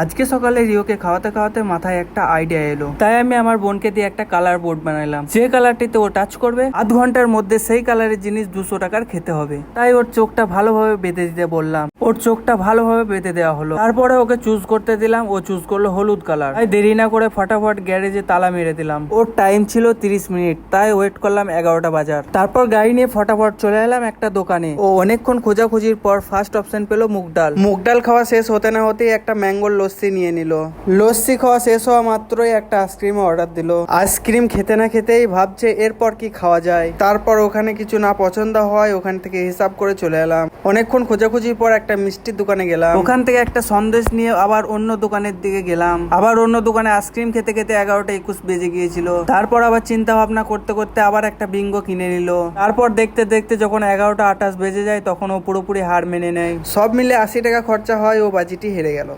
আজকে সকালে রিওকে খাওয়াতে খাওয়াতে মাথায় একটা আইডিয়া এলো, তাই আমি আমার বোনকে দিয়ে একটা কালার বোর্ড বানাইলাম। যে কালারটিতে ও টাচ করবে আধ ঘন্টার মধ্যে সেই কালারের জিনিস 200 টাকার খেতে হবে। তাই ওর চোখটা ভালোভাবে বেঁধে দিতে বললাম। ওর চোখটা ভালোভাবে বেঁধে দেওয়া হলো। তারপরে ওকে চুজ করতে দিলাম, ও চুজ করলো হলুদ কালার। তাই দেরি না করে ফটাফট গ্যারেজে তালা মেরে দিলাম। ওর টাইম ছিল 30 মিনিট, তাই ওয়েট করলাম 11টা বাজার। তারপর গাড়ি নিয়ে ফটাফট চলে এলাম একটা দোকানে। ও অনেকক্ষণ খোঁজাখুঁজির পর ফার্স্ট অপশন পেলো মুগ ডাল। মুগ ডাল খাওয়া শেষ হতে না হতেই একটা ম্যাঙ্গোর লস্যি নিয়ে নিল। লস্যি খাওয়া শেষ হওয়া মাত্রই একটা আইসক্রিম অর্ডার দিল। আইসক্রিম খেতে না খেতেই ভাবছে এরপর কি খাওয়া যায়। তারপর ওখানে কিছু না পছন্দ হয় ওখান থেকে হিসাব করে চলে এলাম। অনেকক্ষণ খোঁজাখুঁজির পর একটা মিষ্টির দোকানে গেলাম। ওখান থেকে একটা সন্দেশ নিয়ে আবার অন্য দোকানের দিকে গেলাম। আবার অন্য দোকানে আইসক্রিম খেতে খেতে 11টা 21 বেজে গিয়েছিল। তারপর আবার চিন্তা ভাবনা করতে করতে আবার একটা বিঙ্গো কিনে নিল। তারপর দেখতে দেখতে যখন 11টা 28 বেজে যায় তখন ও পুরোপুরি হার মেনে নেয়। সব মিলে 80 টাকা খরচা হয়, ও বাজিটি হেরে গেল।